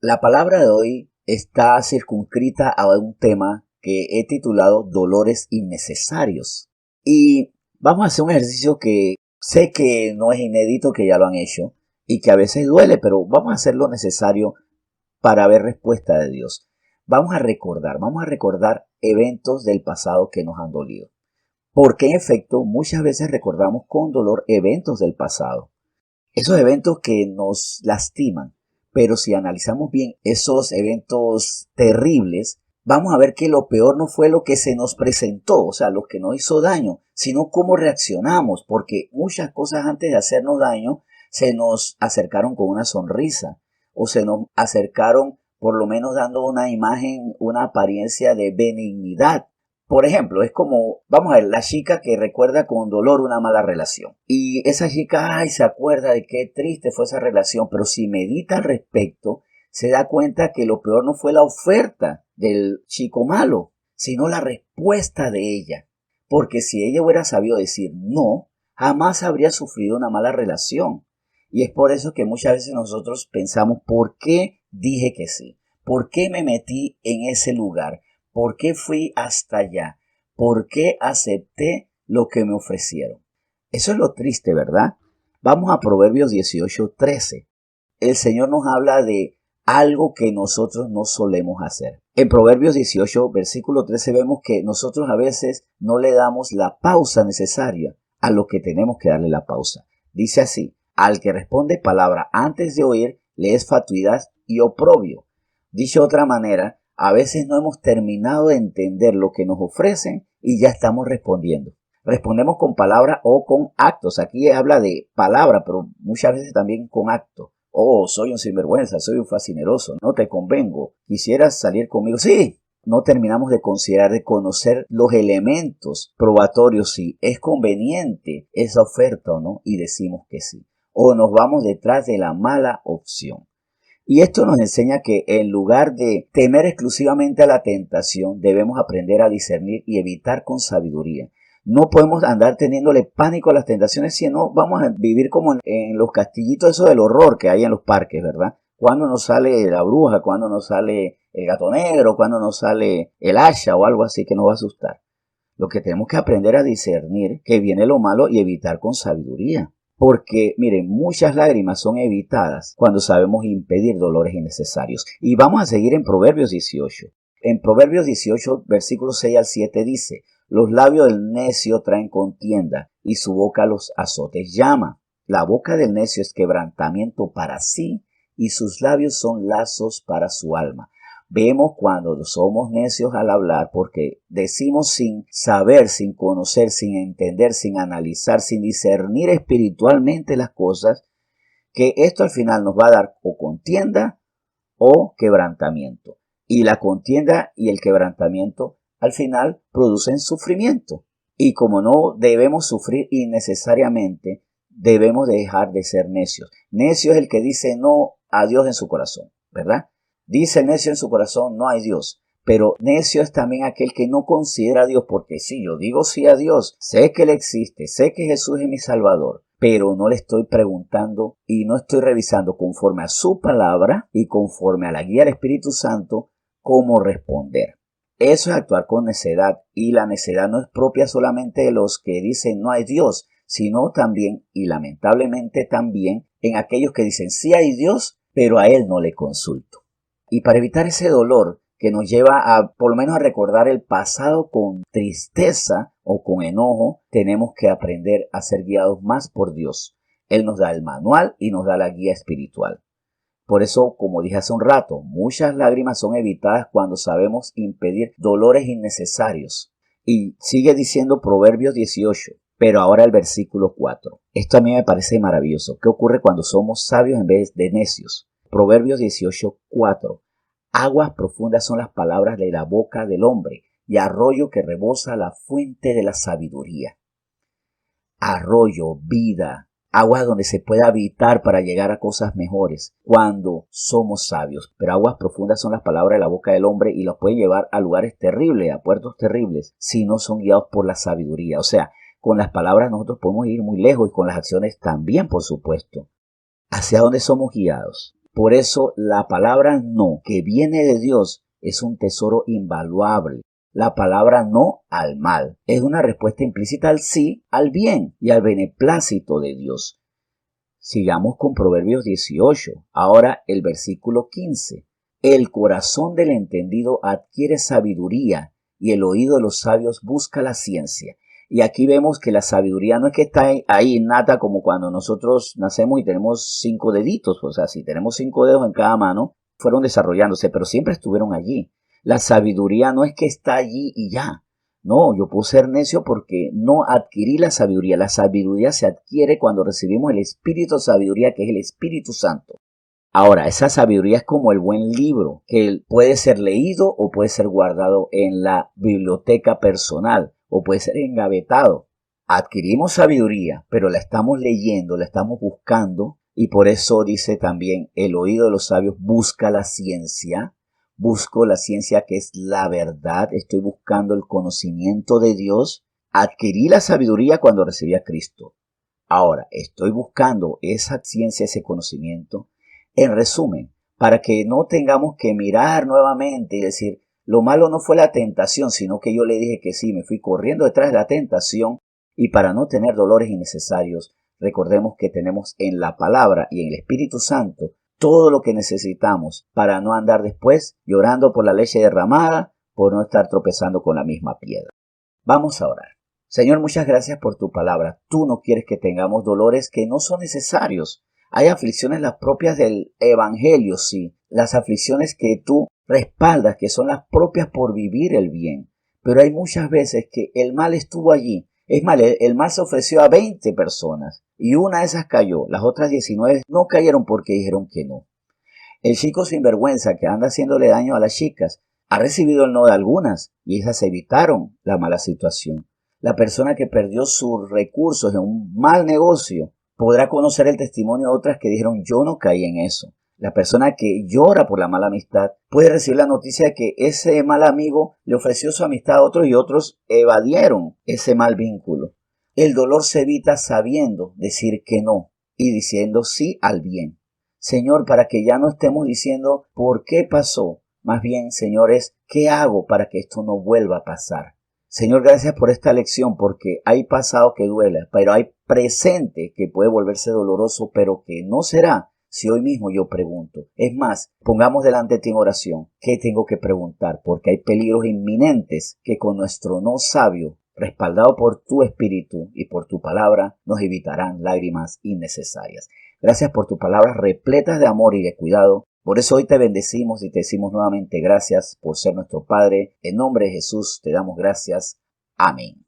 La palabra de hoy está circunscrita a un tema que he titulado Dolores innecesarios. Y vamos a hacer un ejercicio que sé que no es inédito, que ya lo han hecho y que a veces duele, pero vamos a hacer lo necesario para ver respuesta de Dios. Vamos a recordar eventos del pasado que nos han dolido. Porque en efecto, muchas veces recordamos con dolor eventos del pasado. Esos eventos que nos lastiman. Pero si analizamos bien esos eventos terribles, vamos a ver que lo peor no fue lo que se nos presentó, o sea, lo que nos hizo daño, sino cómo reaccionamos, porque muchas cosas antes de hacernos daño se nos acercaron con una sonrisa, o se nos acercaron por lo menos dando una imagen, una apariencia de benignidad. Por ejemplo, es como, vamos a ver, la chica que recuerda con dolor una mala relación. Y esa chica, se acuerda de qué triste fue esa relación, pero si medita al respecto, se da cuenta que lo peor no fue la oferta del chico malo, sino la respuesta de ella. Porque si ella hubiera sabido decir no, jamás habría sufrido una mala relación. Y es por eso que muchas veces nosotros pensamos, ¿por qué dije que sí? ¿Por qué me metí en ese lugar? ¿Por qué fui hasta allá? ¿Por qué acepté lo que me ofrecieron? Eso es lo triste, ¿verdad? Vamos a Proverbios 18:13. El Señor nos habla de algo que nosotros no solemos hacer. En Proverbios 18, versículo 13, vemos que nosotros a veces no le damos la pausa necesaria a lo que tenemos que darle la pausa. Dice así: al que responde palabra antes de oír, le es fatuidad y oprobio. Dicho de otra manera, a veces no hemos terminado de entender lo que nos ofrecen y ya estamos respondiendo. Respondemos con palabra o con actos. Aquí habla de palabra, pero muchas veces también con acto. Oh, soy un sinvergüenza, soy un fascineroso, no te convengo. ¿Quisieras salir conmigo? Sí. No terminamos de considerar, de conocer los elementos probatorios, si es conveniente esa oferta o no, y decimos que sí. O nos vamos detrás de la mala opción. Y esto nos enseña que en lugar de temer exclusivamente a la tentación, debemos aprender a discernir y evitar con sabiduría. No podemos andar teniéndole pánico a las tentaciones, sino vamos a vivir como en los castillitos eso del horror que hay en los parques, ¿verdad? Cuando nos sale la bruja, cuando nos sale el gato negro, cuando nos sale el hacha o algo así que nos va a asustar. Lo que tenemos que aprender a discernir que viene lo malo y evitar con sabiduría. Porque, miren, muchas lágrimas son evitadas cuando sabemos impedir dolores innecesarios. Y vamos a seguir en Proverbios 18. En Proverbios 18, versículos 6 al 7 dice: los labios del necio traen contienda y su boca los azotes llama. La boca del necio es quebrantamiento para sí y sus labios son lazos para su alma. Vemos cuando somos necios al hablar porque decimos sin saber, sin conocer, sin entender, sin analizar, sin discernir espiritualmente las cosas, que esto al final nos va a dar o contienda o quebrantamiento. Y la contienda y el quebrantamiento al final producen sufrimiento. Y como no debemos sufrir innecesariamente, debemos dejar de ser necios. Necio es el que dice no a Dios en su corazón, ¿verdad? Dice el necio en su corazón, no hay Dios. Pero necio es también aquel que no considera a Dios, porque si yo digo sí a Dios, sé que Él existe, sé que Jesús es mi Salvador, pero no le estoy preguntando y no estoy revisando conforme a su palabra y conforme a la guía del Espíritu Santo cómo responder. Eso es actuar con necedad, y la necedad no es propia solamente de los que dicen no hay Dios, sino también, y lamentablemente también, en aquellos que dicen sí hay Dios, pero a Él no le consulto. Y para evitar ese dolor que nos lleva a, por lo menos, a recordar el pasado con tristeza o con enojo, tenemos que aprender a ser guiados más por Dios. Él nos da el manual y nos da la guía espiritual. Por eso, como dije hace un rato, muchas lágrimas son evitadas cuando sabemos impedir dolores innecesarios. Y sigue diciendo Proverbios 18, pero ahora el versículo 4. Esto a mí me parece maravilloso. ¿Qué ocurre cuando somos sabios en vez de necios? Proverbios 18, 4. Aguas profundas son las palabras de la boca del hombre, y arroyo que rebosa la fuente de la sabiduría. Arroyo, vida, aguas donde se puede habitar para llegar a cosas mejores cuando somos sabios. Pero aguas profundas son las palabras de la boca del hombre y los puede llevar a lugares terribles, a puertos terribles, si no son guiados por la sabiduría. O sea, con las palabras nosotros podemos ir muy lejos y con las acciones también, por supuesto. ¿Hacia dónde somos guiados? Por eso la palabra no, que viene de Dios, es un tesoro invaluable. La palabra no al mal es una respuesta implícita al sí, al bien y al beneplácito de Dios. Sigamos con Proverbios 18. Ahora el versículo 15. El corazón del entendido adquiere sabiduría y el oído de los sabios busca la ciencia. Y aquí vemos que la sabiduría no es que está ahí innata como cuando nosotros nacemos y tenemos 5 deditos. O sea, si tenemos 5 dedos en cada mano, fueron desarrollándose, pero siempre estuvieron allí. La sabiduría no es que está allí y ya. No, yo puedo ser necio porque no adquirí la sabiduría. La sabiduría se adquiere cuando recibimos el espíritu de sabiduría, que es el Espíritu Santo. Ahora, esa sabiduría es como el buen libro, que puede ser leído o puede ser guardado en la biblioteca personal o puede ser engavetado. Adquirimos sabiduría, pero la estamos leyendo, la estamos buscando, y por eso dice también el oído de los sabios busca la ciencia. Busco la ciencia, que es la verdad. Estoy buscando el conocimiento de Dios. Adquirí la sabiduría cuando recibí a Cristo. Ahora, estoy buscando esa ciencia, ese conocimiento. En resumen, para que no tengamos que mirar nuevamente y decir, lo malo no fue la tentación, sino que yo le dije que sí, me fui corriendo detrás de la tentación, y para no tener dolores innecesarios, recordemos que tenemos en la palabra y en el Espíritu Santo todo lo que necesitamos para no andar después llorando por la leche derramada, por no estar tropezando con la misma piedra. Vamos a orar. Señor, muchas gracias por tu palabra. Tú no quieres que tengamos dolores que no son necesarios. Hay aflicciones las propias del Evangelio, sí. Las aflicciones que tú respaldas, que son las propias por vivir el bien. Pero hay muchas veces que el mal estuvo allí. Es mal, el mal se ofreció a 20 personas y una de esas cayó. Las otras 19 no cayeron porque dijeron que no. El chico sinvergüenza que anda haciéndole daño a las chicas ha recibido el no de algunas y esas evitaron la mala situación. La persona que perdió sus recursos en un mal negocio podrá conocer el testimonio de otras que dijeron yo no caí en eso. La persona que llora por la mala amistad puede recibir la noticia de que ese mal amigo le ofreció su amistad a otros y otros evadieron ese mal vínculo. El dolor se evita sabiendo decir que no y diciendo sí al bien. Señor, para que ya no estemos diciendo ¿por qué pasó? Más bien, Señor, es ¿qué hago para que esto no vuelva a pasar? Señor, gracias por esta lección, porque hay pasado que duele, pero hay presente que puede volverse doloroso, pero que no será si hoy mismo yo pregunto. Es más, pongamos delante de ti en oración, ¿qué tengo que preguntar? Porque hay peligros inminentes que con nuestro no sabio, respaldado por tu espíritu y por tu palabra, nos evitarán lágrimas innecesarias. Gracias por tus palabras repletas de amor y de cuidado. Por eso hoy te bendecimos y te decimos nuevamente gracias por ser nuestro Padre. En nombre de Jesús te damos gracias. Amén.